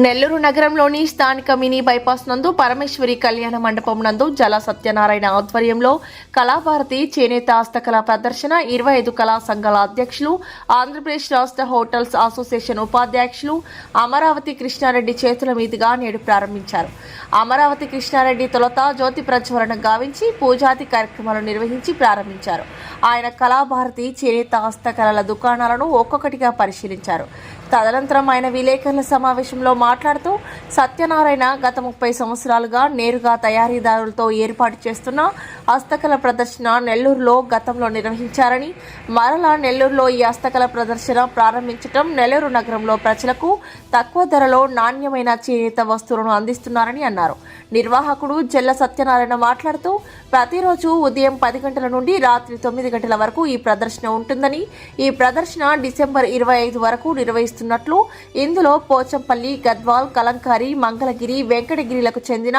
నెల్లూరు నగరంలోని స్థానిక mini bypass నందు పరమేశ్వరి కళ్యాణ మండపం నందు జల సత్యనారాయణ ఆధ్వర్యంలో కళాభారతి చేనేత హస్తకళ ప్రదర్శన 25 కళా సంఘాల అధ్యక్షులు ఆంధ్రప్రదేశ్ రాష్ట్ర హోటల్స్ అసోసియేషన్ ఉపాధ్యక్షులు అమరావతి కృష్ణారెడ్డి చేతుల మీదుగా నేడు ప్రారంభించారు. అమరావతి కృష్ణారెడ్డి తొలుత జ్యోతి ప్రజ్వలన గావించి పూజాది కార్యక్రమాలు నిర్వహించి ప్రారంభించారు. ఆయన కళాభారతి చేనేత హస్తకళల దుకాణాలను ఒక్కొక్కటిగా పరిశీలించారు. తదనంతరం ఆయన విలేకరుల సమావేశంలో మాట్లాడుతూ సత్యనారాయణ గత 30 సంవత్సరాలుగా నేరుగా తయారీదారులతో ఏర్పాటు చేస్తున్న హస్తకళ ప్రదర్శన నెల్లూరులో గతంలో నిర్వహించారని, మరలా నెల్లూరులో ఈ హస్తకళ ప్రదర్శన ప్రారంభించడం నెల్లూరు నగరంలో ప్రజలకు తక్కువ ధరలో నాణ్యమైన చేనేత వస్తువులను అందిస్తున్నారని అన్నారు. నిర్వాహకుడు జల్ల సత్యనారాయణ మాట్లాడుతూ ప్రతిరోజు ఉదయం 10 గంటల నుండి రాత్రి 9 గంటల వరకు ఈ ప్రదర్శన ఉంటుందని, ఈ ప్రదర్శన డిసెంబర్ 25 వరకు నిర్వహిస్తున్నట్లు, ఇందులో పోచంపల్లి, గద్వాల్, కలంకారి, మంగళగిరి, వెంకటగిరిలకు చెందిన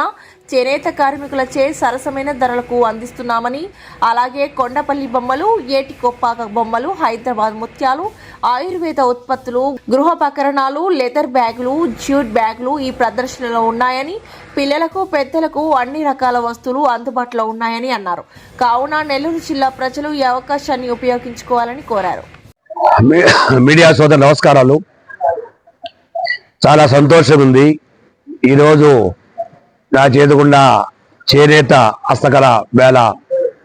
చేనేత కార్మికులచే సరసమైన ధరలకు అందిస్తున్నామని, అలాగే కొండపల్లి బొమ్మలు, ఏటికొప్పాక బొమ్మలు, హైదరాబాద్ ముత్యాలు, ఆయుర్వేద ఉత్పత్తులు, గృహోపకరణాలు, లెదర్ బ్యాగులు, జ్యూట్ బ్యాగులు ఈ ప్రదర్శనలో ఉన్నాయని, పిల్లలకు పెద్దలకు అన్ని రకాల వస్తువులు అందుబాటులో ఉన్నాయని అన్నారు. కావున నెల్లూరు జిల్లా ప్రజలు ఈ అవకాశాన్ని ఉపయోగించుకోవాలని కోరారు. మీడియా సోదరు నమస్కారాలు. చాలా సంతోషం ఉంది ఈరోజు నా చేతుకుండా చేనేత హస్తకళ వేళ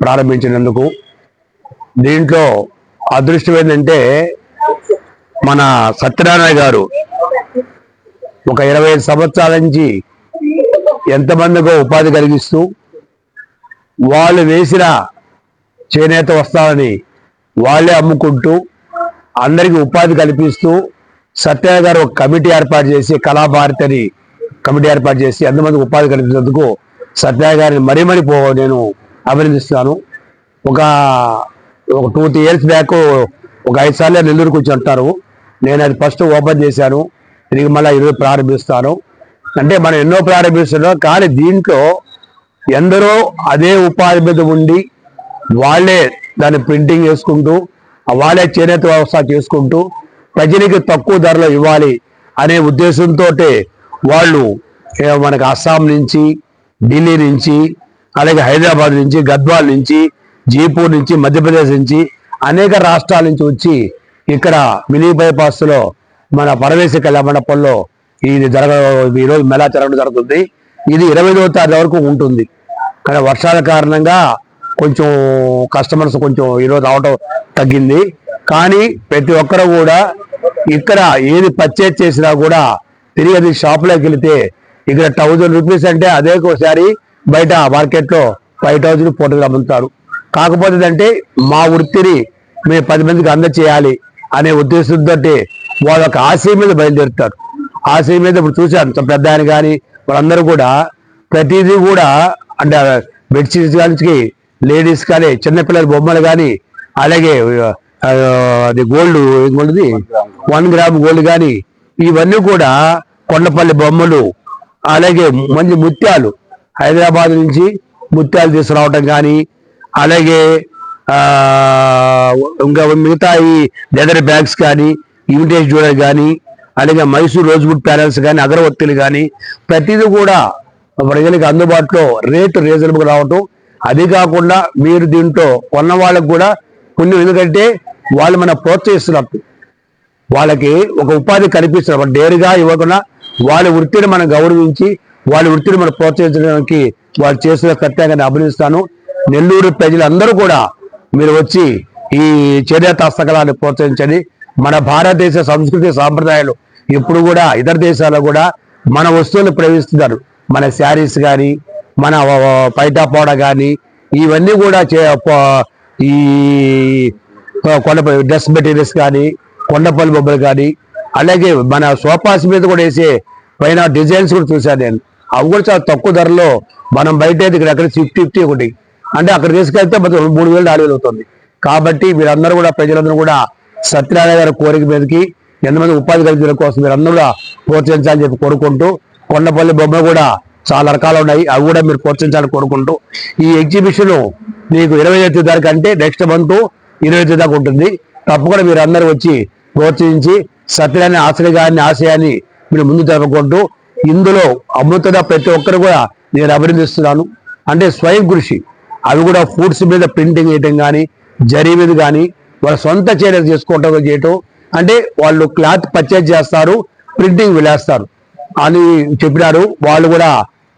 ప్రారంభించినందుకు. దీంట్లో అదృష్టం ఏంటంటే మన సత్యనారాయణ గారు ఒక 25 సంవత్సరాల నుంచి ఎంతమందికో ఉపాధి కలిగిస్తూ వాళ్ళు వేసిన చేనేత వస్త్రాలని వాళ్ళే అమ్ముకుంటూ అందరికీ ఉపాధి కల్పిస్తూ సత్యనారాయణ గారు ఒక కమిటీ ఏర్పాటు చేసి కళాభారతి అని కమిటీ ఏర్పాటు చేసి ఎంతమందికి ఉపాధి కల్పించేందుకు సత్యనారాయణ గారిని మరీ నేను అభినందిస్తున్నాను. ఒక 2-3 ఇయర్స్ బ్యాక్ ఒక 5 సార్లు నెల్లూరుకు వచ్చి అంటారు. నేను అది ఫస్ట్ ఓపెన్ చేశాను, తిరిగి మళ్ళీ ఈరోజు ప్రారంభిస్తాను. అంటే మనం ఎన్నో ప్రారంభిస్తున్నాం, కానీ దీంట్లో ఎందరో అదే ఉపాధి మీద ఉండి వాళ్ళే దాన్ని ప్రింటింగ్ చేసుకుంటూ వాళ్ళే చేనేత వ్యవస్థ చేసుకుంటూ ప్రజలకి తక్కువ ధరలో ఇవ్వాలి అనే ఉద్దేశంతో వాళ్ళు మనకు అస్సాం నుంచి, ఢిల్లీ నుంచి, అలాగే హైదరాబాద్ నుంచి, గద్వాల్ నుంచి, జైపూర్ నుంచి, మధ్యప్రదేశ్ నుంచి అనేక రాష్ట్రాల నుంచి వచ్చి ఇక్కడ మినీ బైపాస్లో మన పరమేశ్వరి కళ్యాణ మండపంలో ఇది ఈరోజు మెలా జరుగుతుంది. ఇది 25వ తారీఖు వరకు ఉంటుంది. కానీ వర్షాల కారణంగా కొంచెం కస్టమర్స్ కొంచెం ఈరోజు రావడం తగ్గింది. కానీ ప్రతి ఒక్కరు కూడా ఇక్కడ ఏది పర్చేజ్ చేసినా కూడా తిరిగి అది షాప్లోకి వెళితే ఇక్కడ 1000 రూపీస్ అంటే అదే ఒకసారి బయట మార్కెట్లో 5000 4000 అమ్ముతారు. కాకపోతే అంటే మా వృత్తిని మేము 10 మందికి అందచేయాలి అనే ఉద్దేశంతో వాళ్ళ ఒక ఆశయం మీద బయలుదేరుతారు. ఆశయం మీద ఇప్పుడు చూశాను పెద్ద ఆయన కానీ వాళ్ళందరూ కూడా ప్రతిదీ కూడా అంటే బెడ్షీట్స్ కానీ, లేడీస్ కానీ, చిన్నపిల్లల బొమ్మలు కానీ, అలాగే అది గోల్డ్ 1 గ్రామ్ గోల్డ్ కానీ ఇవన్నీ కూడా కొండపల్లి బొమ్మలు, అలాగే మంచి ముత్యాలు హైదరాబాద్ నుంచి ముత్యాలు తీసుకురావటం కానీ, అలాగే ఇంకా మిగతా ఈ లెదర్ బ్యాగ్స్ కానీ, ఇమిటేజ్ జ్యువెలరీ కానీ, అలాగే మైసూర్ రోజ్వుడ్ ప్యానల్స్ కానీ, అగరవత్తులు కానీ ప్రతిదీ కూడా ప్రజలకు అందుబాటులో రేటు రీజనబుల్ రావటం. అది కాకుండా మీరు దీంట్లో కొన్న వాళ్ళకు కూడా పుణ్యం, ఎందుకంటే వాళ్ళు మనం ప్రోత్సహిస్తున్నట్టు వాళ్ళకి ఒక ఉపాధి కల్పిస్తున్నారు. డేరుగా ఇవ్వకుండా వాళ్ళ వృత్తిని మనం గౌరవించి వాళ్ళ వృత్తిని మనం ప్రోత్సహించడానికి వాళ్ళు చేస్తున్న ప్రత్యేకంగా అభినందిస్తాను. నెల్లూరు ప్రజలందరూ కూడా మీరు వచ్చి ఈ చేనేత హస్తకళని ప్రోత్సహించండి. మన భారతదేశ సంస్కృతి సాంప్రదాయాలు ఇప్పుడు కూడా ఇతర దేశాల్లో కూడా మన వస్తువులు ప్రవేశిస్తున్నారు. మన శారీస్ కానీ, మన పైటా పోడ కానీ ఇవన్నీ కూడా ఈ కొండపల్లి డ్రెస్ మెటీరియల్స్ కానీ, కొండపల్లి బొమ్మలు కానీ, అలాగే మన సోఫాస్ మీద కూడా వేసే పైన డిజైన్స్ కూడా చూశాను నేను. అవి కూడా చాలా తక్కువ ధరలో మనం బయట ఇక్కడ 50 ఒకటి అంటే అక్కడ తీసుకెళ్తే 3000 4000 అవుతుంది. కాబట్టి మీరందరూ కూడా ప్రజలందరూ కూడా సత్యనారాయణ గారి కోరిక మీదకి ఎంతమంది ఉపాధి కల్పించడం కోసం మీరందరూ కూడా ప్రోత్సహించాలని చెప్పి కోరుకుంటూ, కొండపల్లి బొమ్మలు కూడా చాలా రకాలు ఉన్నాయి, అవి కూడా మీరు ప్రోత్సహించాలని కోరుకుంటూ, ఈ ఎగ్జిబిషన్ మీకు 25వ తారీఖు అంటే నెక్స్ట్ మంత్ 25 దాకా ఉంటుంది. తప్పకుండా మీరు అందరూ వచ్చి ప్రోత్సహించి సత్యనారాయణ ఆశయాన్ని మీరు ముందు జరగకూడదు. ఇందులో అమ్ముతున్న ప్రతి ఒక్కరు కూడా నేను అభినందిస్తున్నాను. అంటే స్వయం కృషి, అవి కూడా ఫుడ్స్ మీద ప్రింటింగ్ వేయటం కానీ, జరీ మీద కానీ వాళ్ళ సొంత చర్యలు చేసుకోవటం చేయటం. అంటే వాళ్ళు క్లాత్ పర్చేజ్ చేస్తారు, ప్రింటింగ్ వెళ్ళేస్తారు అని చెప్పినారు. వాళ్ళు కూడా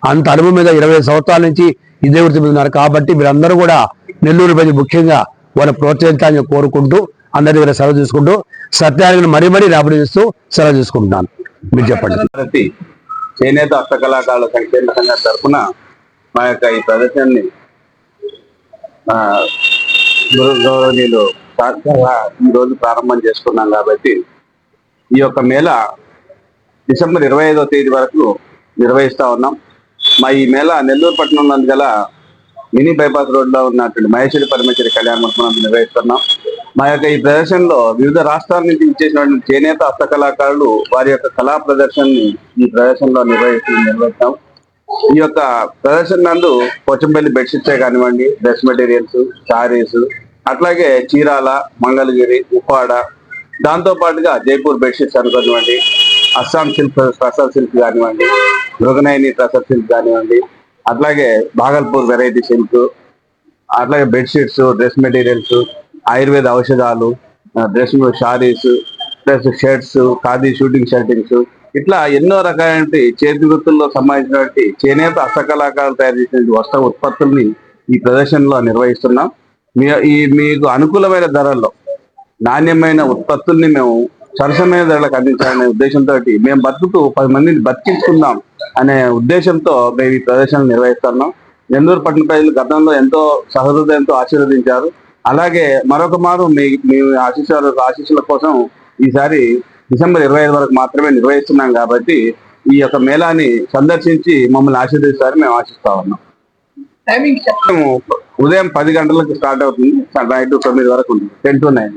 అంత అనుభవం మీద 20 సంవత్సరాల నుంచి ఇదే వృత్తి మీద ఉన్నారు. కాబట్టి మీరందరూ కూడా నెల్లూరు ప్రజలు ముఖ్యంగా వాళ్ళ ప్రోత్సహించాలని కోరుకుంటూ అందరి దగ్గర సెలవు తీసుకుంటూ సత్యాన్ని మరీ అభినందిస్తూ సెలవు తీసుకుంటున్నాను. మీరు చెప్పండి. చేనేత హస్తకళాకారుల సంక్షేమ సంఘం తరఫున మా యొక్క ఈ ప్రదర్శనని గౌరవనీయులు ఈ రోజు ప్రారంభం చేసుకున్నాం. కాబట్టి ఈ యొక్క మేళ డిసెంబర్ 25వ తేదీ వరకు నిర్వహిస్తా ఉన్నాం. మా ఈ మేళ నెల్లూరు పట్టణంలో గల మినీ బైపాస్ రోడ్లో ఉన్నటువంటి మహేశ్వరి పరమేశ్వరి కళ్యాణ మండపం నిర్వహిస్తున్నాం. మా యొక్క ఈ ప్రదర్శనలో వివిధ రాష్ట్రాల నుంచి ఇచ్చేసినటువంటి చేనేత హస్తకళాకారులు వారి యొక్క కళా ప్రదర్శనని ఈ ప్రదర్శనలో నిర్వహిస్తాం. ఈ యొక్క ప్రదర్శన నందు పోచంపల్లి బెడ్షీట్సే కానివ్వండి, డ్రెస్ మెటీరియల్స్, శారీస్, అట్లాగే చీరాల, మంగళగిరి, ఉప్పాడ, దాంతో పాటుగా జైపూర్ బెడ్షీట్స్ అనుకోనివ్వండి, అస్సాం సిల్క్, ట్రసర్ సిల్క్ కానివ్వండి, మృగనైని ట్రసర్ సిల్క్ కానివ్వండి, అట్లాగే భాగల్పూర్ వెరైటీ సిల్క్, అట్లాగే బెడ్షీట్స్, డ్రెస్ మెటీరియల్స్, ఆయుర్వేద ఔషధాలు, dress sarees, plus shirts, khadi suiting shirtings, ఇట్లా ఎన్నో రకాలైన చేతి వృత్తుల్లో సంబంధించినటువంటి చేనేత హస్తకళాకారులు తయారు చేసిన వస్త్ర ఉత్పత్తుల్ని ఈ ప్రదర్శనలో నిర్వహిస్తున్నాం. మీకు అనుకూలమైన ధరల్లో నాణ్యమైన ఉత్పత్తుల్ని మేము సరసమైన ధరలకు అందించాలనే ఉద్దేశంతో మేము బతుకుతూ 10 మందిని బతికించుకుందాం అనే ఉద్దేశంతో మేము ఈ ప్రదర్శనలు నిర్వహిస్తున్నాం. నెల్లూరు పట్టణ ప్రజలు గతంలో ఎంతో సహృదయంతో ఆశీర్వదించారు. అలాగే మరొక మారు మీ ఆశీస్సుల కోసం ఈసారి డిసెంబర్ 25 వరకు మాత్రమే నిర్వహిస్తున్నాం. కాబట్టి ఈ యొక్క మేళాని సందర్శించి మమ్మల్ని ఆశీర్వదిస్తారని మేము ఆశిస్తా ఉన్నాం. టైమింగ్ ఉదయం 10 గంటలకు స్టార్ట్ అవుతుంది, నైట్ 9 వరకు ఉంటుంది, 10 to 9.